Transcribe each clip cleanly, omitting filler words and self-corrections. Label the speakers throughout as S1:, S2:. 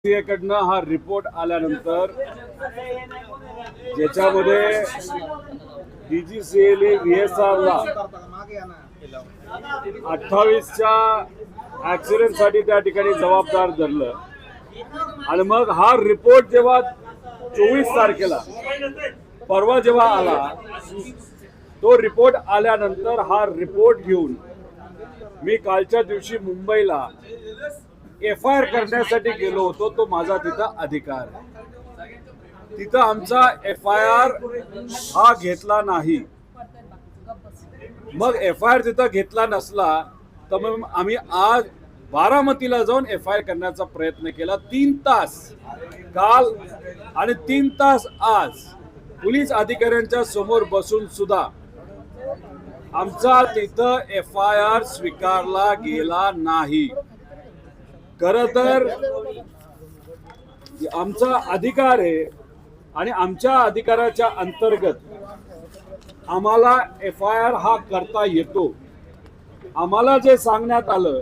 S1: कडनं हा रिपोर्ट आल्यानंतर ज्याच्यामध्ये डीजीसीएने व्हीएसआरला 28च्या ऍक्सिडेंटसाठी त्या ठिकाणी जबाबदार धरलं आणि मग हा रिपोर्ट जेव्हा 24 तारखेला परवा जेव्हा आला, तो रिपोर्ट आल्यानंतर हा रिपोर्ट घेऊन मी कालच्या दिवशी मुंबईला FIR करण्यासाठी गेलो होतो. तो माझा तिथं अधिकार आहे. तिथं आमचा FIR हा घेतला नाही. मग FIR तिथं घेतला नसला तर मग आम्ही आज बारामतीला जाऊन FIR करण्याचा प्रयत्न केला. 3 तास काल आणि 3 तास आज पोलीस अधिकाऱ्यांच्या समोर बसून सुद्धा आमचा तिथं FIR स्वीकारला गेला नाही. खरं तर आमचा अधिकार आहे आणि आमच्या अधिकाराच्या अंतर्गत आम्हाला FIR हा करता येतो. आम्हाला जे सांगण्यात आलं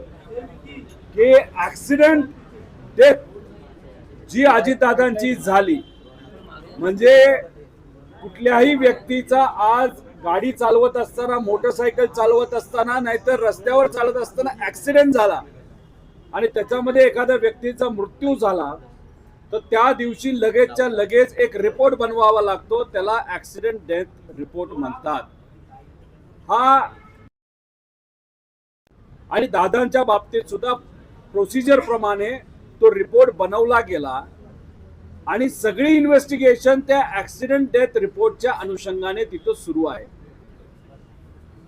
S1: की ऍक्सिडेंट डेथ जी अजितदादांची झाली, म्हणजे कुठल्याही व्यक्तीचा आज गाडी चालवत असताना, मोटरसायकल चालवत असताना, नाहीतर रस्त्यावर चालत असताना ऍक्सिडेंट झाला आणि त्याच्यामध्ये एखाद्या व्यक्तीचा मृत्यू झाला तर त्या दिवशी लगेचच्या लगेच एक रिपोर्ट बनवावा लागतो. त्याला ऍक्सिडेंट डेथ रिपोर्ट म्हणतात. हा आणि दादांच्या बाबतीत सुद्धा प्रोसिजर प्रमाणे तो रिपोर्ट बनवला गेला आणि सगळी इन्व्हेस्टिगेशन त्या ऍक्सिडेंट डेथ रिपोर्टच्या अनुषंगाने तिथं सुरू आहे.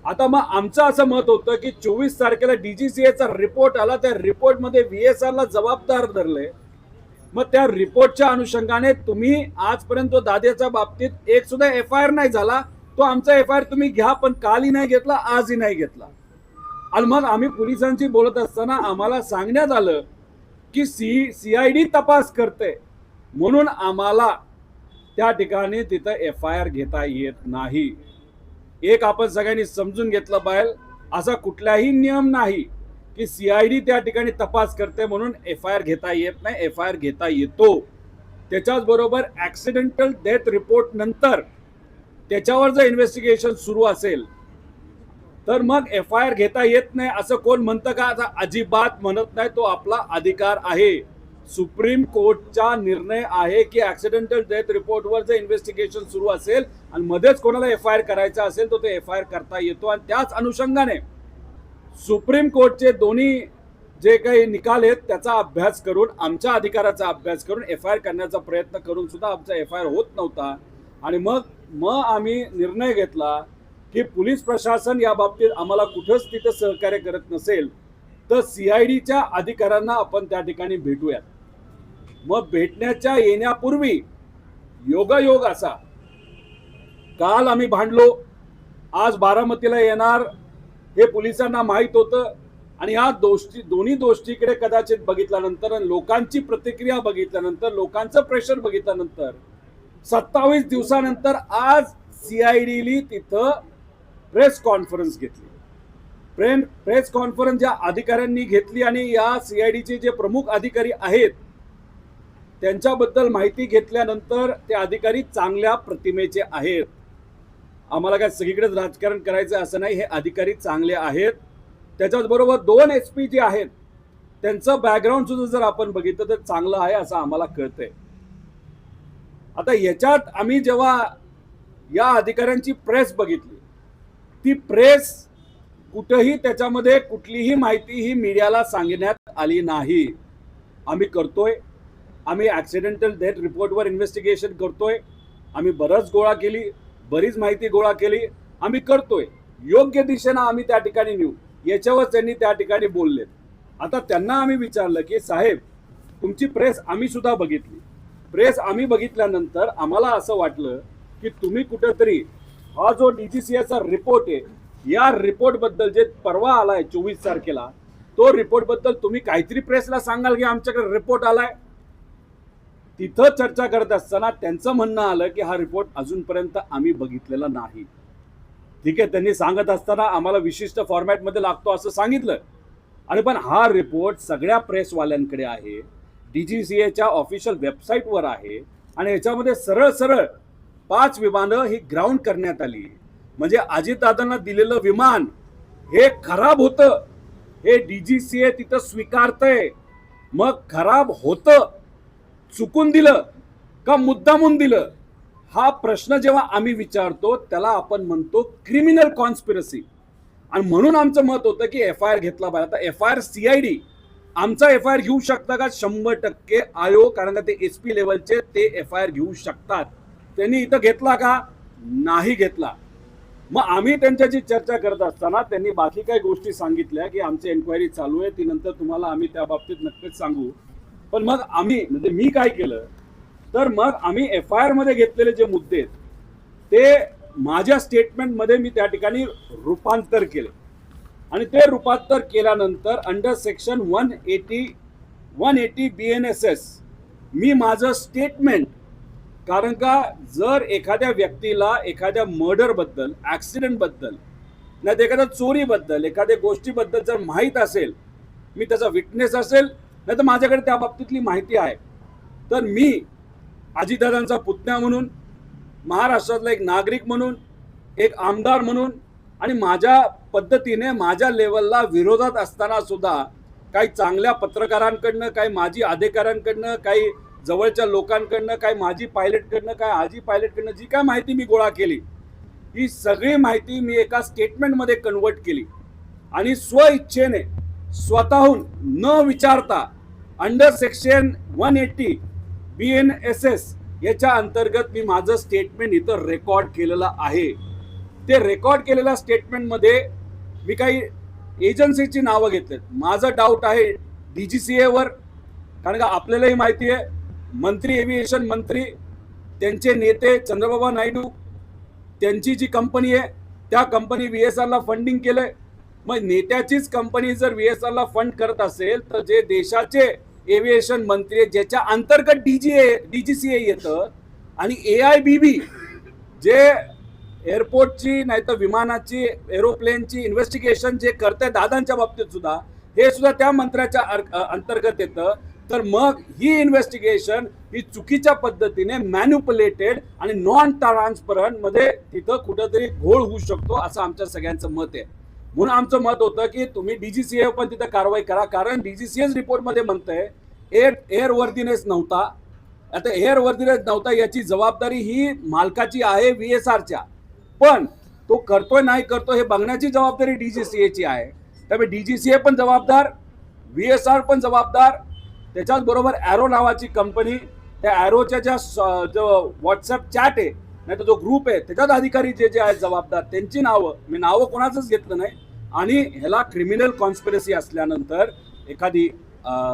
S1: आता मग आमचं असं मत होतं की 24 तारखेला डीजीसीएचा रिपोर्ट आला, त्या रिपोर्टमध्ये व्हीएसआरला जबाबदार धरले. मग त्या रिपोर्टच्या अनुषंगाने तुम्ही आजपर्यंत तो दाद्याच्या बाबतीत एक सुद्धा FIR नाही झाला. तो आमचा FIR तुम्ही घ्या, पण कालही नाही घेतला, आजही नाही घेतला. आणि मग आम्ही पोलिसांशी बोलत असताना आम्हाला सांगण्यात आलं की CID तपास करते म्हणून आम्हाला त्या ठिकाणी तिथं FIR घेता येत नाही. एक आपण सगळ्यांनी समजून घेतलं पाहिजे, असा कुठलाही नियम नाही की CID त्या ठिकाणी तपास करते म्हणून FIR घेता येत नाही. FIR घेता येतो. त्याच्याच बरोबर ऍक्सिडेंटल डेथ रिपोर्ट नंतर त्याच्यावर जर इन्व्हेस्टिगेशन सुरू असेल तर मग FIR घेता येत नाही असं कोण म्हणतं का? आता अजिबात म्हणत नाही. तो आपला अधिकार आहे. सुप्रीम कोर्टचा निर्णय आहे की ऍक्सिडेंटल डेथ रिपोर्टवर जर इन्व्हेस्टिगेशन सुरू असेल आणि मध्येच कोणाला FIR करायचा असेल तर तो FIR करता येतो. आणि त्याच अनुषंगाने सुप्रीम कोर्टचे दोन्ही जे काही निकाल आहेत त्याचा अभ्यास करून, आमच्या अधिकाराचा अभ्यास करून FIR करण्याचा प्रयत्न करून सुद्धा आमचा FIR होत नव्हता. आणि मग आम्ही निर्णय घेतला की पोलीस प्रशासन या बाबतीत आम्हाला कुठंच तिथं सहकार्य करत नसेल तर CIDच्या अधिकाऱ्यांना आपण त्या ठिकाणी भेटूयात. मग भेटण्याच्या येण्यापूर्वी योगायोग असा, काल आम्ही भांडलो, आज बारामतीला येणार हे पोलिसांना माहीत होतं. आणि ह्या दोन्ही गोष्टीकडे कदाचित बघितल्यानंतर आणि लोकांची प्रतिक्रिया बघितल्यानंतर, लोकांचं प्रेशर बघितल्यानंतर 27 दिवसानंतर आज CIDने तिथं प्रेस कॉन्फरन्स घेतली. प्रेस कॉन्फरन्स ज्या अधिकाऱ्यांनी घेतली आणि या CIDचे जे प्रमुख अधिकारी आहेत त्यांच्याबद्दल माहिती घेतल्यानंतर ते अधिकारी चांगल्या प्रतिमेचे आहेत. आम्हाला काय सगळीकडेच राजकारण करायचं असं नाही. हे अधिकारी चांगले आहेत. त्याच्याच बरोबर 2 SP जे आहेत त्यांचं बॅकग्राऊंड सुद्धा जर आपण बघितलं तर चांगलं आहे असं आम्हाला कळतंय. आता याच्यात आम्ही जेव्हा या अधिकाऱ्यांची प्रेस बघितली, ती प्रेस कुठेही त्याच्यामध्ये कुठलीही माहिती ही मीडियाला सांगण्यात आली नाही. आम्ही करतोय, आम्ही ऍक्सिडेंटल डेथ रिपोर्टवर इन्व्हेस्टिगेशन करतोय. आम्ही बरीच माहिती गोळा केली. आम्ही करतोय, योग्य दिशेनं आम्ही त्या ठिकाणी नेऊ, याच्यावर त्यांनी त्या ठिकाणी बोललेत. आता त्यांना आम्ही विचारलं की साहेब, तुमची प्रेस आम्ही सुद्धा बघितली. प्रेस आम्ही बघितल्यानंतर आम्हाला असं वाटलं की तुम्ही कुठेतरी हा जो डीजीसीएचा रिपोर्ट आहे, या रिपोर्ट बद्दल जे परवा आलाय 24 तारखेला, तो रिपोर्ट बद्दल तुम्ही काहीतरी प्रेसला सांगाल की आमच्याकडे रिपोर्ट आलाय. तिथं चर्चा करत असताना त्यांचं म्हणणं आलं की हा रिपोर्ट अजूनपर्यंत आम्ही बघितलेला नाही. ठीक आहे, त्यांनी सांगत असताना आम्हाला विशिष्ट फॉर्मॅटमध्ये लागतो असं सांगितलं. आणि पण हा रिपोर्ट सगळ्या प्रेसवाल्यांकडे आहे. DGCAच्या ऑफिशियल वेबसाईटवर आहे आणि याच्यामध्ये सरळ सरळ 5 विमानं ही ग्राउंड करण्यात आली. म्हणजे अजितदादांना दिलेलं विमान हे खराब होतं, हे DGCA तिथं स्वीकारतंय. मग खराब होतं, चुकून दिलं का मुद्दामून दिलं, हा प्रश्न जेव्हा आम्ही विचारतो त्याला आपण म्हणतो क्रिमिनल कॉन्स्पिरसी. आणि म्हणून आमचं मत होतं की FIR घेतला पाहिजे. आता FIR CID आमचा FIR घेऊ शकता का? 100% आयोग, कारण का ते SP लेवलचे ते FIR घेऊ शकतात. त्यांनी इथं घेतला का? नाही घेतला. मग आम्ही त्यांच्याशी चर्चा करत असताना त्यांनी बाकी काही गोष्टी सांगितल्या की आमची एन्क्वायरी चालू आहे, ती नंतर तुम्हाला आम्ही त्या बाबतीत नक्कीच सांगू. पण मग आम्ही म्हणजे मी काय केलं तर मग आम्ही FIR मध्ये घेतलेले जे मुद्दे आहेत ते माझ्या स्टेटमेंटमध्ये मी त्या ठिकाणी रूपांतर केले आणि ते रूपांतर केल्यानंतर अंडर सेक्शन 180 BNSS मी माझं स्टेटमेंट, कारण का जर एखाद्या व्यक्तीला एखाद्या मर्डरबद्दल, ॲक्सिडेंटबद्दल, नाही तर एखाद्या चोरीबद्दल, एखाद्या गोष्टीबद्दल जर माहीत असेल, मी त्याचा विटनेस असेल, नाही तर माझ्याकडे त्या बाबतीतली माहिती आहे, तर मी अजितदादांचा पुतण्या म्हणून, महाराष्ट्रातला एक नागरिक म्हणून, एक आमदार म्हणून आणि माझ्या पद्धतीने माझ्या लेवलला विरोधात असताना सुद्धा काही चांगल्या पत्रकारांकडनं, काही माजी अधिकाऱ्यांकडनं, काही जवळच्या लोकांकडनं, काही माजी पायलटकडनं, काही आजी पायलटकडनं जी काय माहिती मी गोळा केली, ही सगळी माहिती मी एका स्टेटमेंटमध्ये कन्वर्ट केली आणि स्वइच्छेने, स्वतःहून न विचारता अंडर सेक्शन 180 BNSS याच्या अंतर्गत मी माझं स्टेटमेंट इथं रेकॉर्ड केलेलं आहे. ते रेकॉर्ड केलेल्या स्टेटमेंटमध्ये मी काही एजन्सीची नावं घेतलेत. माझं डाऊट आहे DGCAवर, कारण का आपल्यालाही माहिती आहे मंत्री, एव्हिएशन मंत्री, त्यांचे नेते चंद्रबाबा नायडू, त्यांची जी कंपनी आहे त्या कंपनी VSRला फंडिंग केलंय. मग नेत्याचीच कंपनी जर VSRला फंड करत असेल तर जे देशाचे एव्हिएशन मंत्री ज्याच्या अंतर्गत DGCA येतं आणि AIBB जे एअरपोर्टची नाही तर विमानाची, एरोप्लेनची इन्व्हेस्टिगेशन जे करते दादांच्या बाबतीत सुद्धा, हे सुद्धा त्या मंत्र्याच्या अंतर्गत येतं. तर मग ही इन्व्हेस्टिगेशन ही चुकीच्या पद्धतीने मॅन्युपुलेटेड आणि नॉन ट्रान्सपरंट मध्ये तिथं कुठंतरी घोळ होऊ शकतो असं आमच्या सगळ्यांचं मत आहे. म्हणून आमचं मत होतं की तुम्ही DGCA पण तिथं कारवाई करा, कारण DGCA रिपोर्टमध्ये म्हणतंय एअर वर्दीनेस नव्हता. आता एअर वर्दीनेस नव्हता याची जबाबदारी ही मालकाची आहे, VSRच्या, पण तो करतोय नाही करतो हे बघण्याची जबाबदारी DGCAची आहे. त्यामुळे DGCA पण जबाबदार, VSR पण जबाबदार, त्याच्याच बरोबर ॲरो नावाची कंपनी, त्या ॲरोच्या ज्या जो व्हॉट्सअप चॅट आहे नाही तर जो ग्रुप आहे त्याच्यात अधिकारी जे जे आहेत जबाबदार, त्यांची नावं, मी नावं कोणाचंच घेतलं नाही. आणि ह्याला क्रिमिनल कॉन्स्पिरसी असल्यानंतर एखादी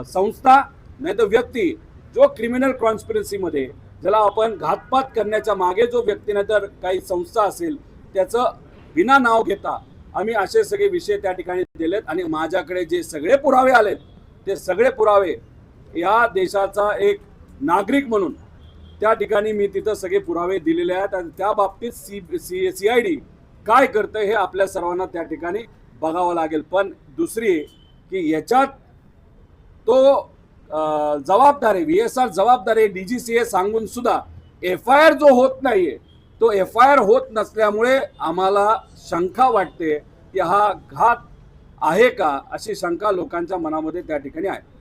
S1: संस्था नाही तर व्यक्ती जो क्रिमिनल कॉन्स्पिरसीमध्ये, ज्याला आपण घातपात करण्याच्या मागे जो व्यक्ती नाही तर काही संस्था असेल, त्याचं बिना नाव घेता आम्ही असे सगळे विषय त्या ठिकाणी दिलेत. आणि माझ्याकडे जे सगळे पुरावे आलेत ते सगळे पुरावे या देशाचा एक नागरिक म्हणून त्या ठिकाणी मी तिथं सगळे पुरावे दिलेले आहेत. आणि त्या बाबतीत CID काय करतं हे आपल्या सर्वांना त्या ठिकाणी बघावं लागेल. पण दुसरी की याच्यात तो जबाबदार आहे, VSR जबाबदार आहे, DGCA सांगून सुद्धा FIR जो होत नाहीये, तो FIR होत नसल्यामुळे आम्हाला शंका वाटते की हा घात आहे का, अशी शंका लोकांच्या मनामध्ये त्या ठिकाणी आहे.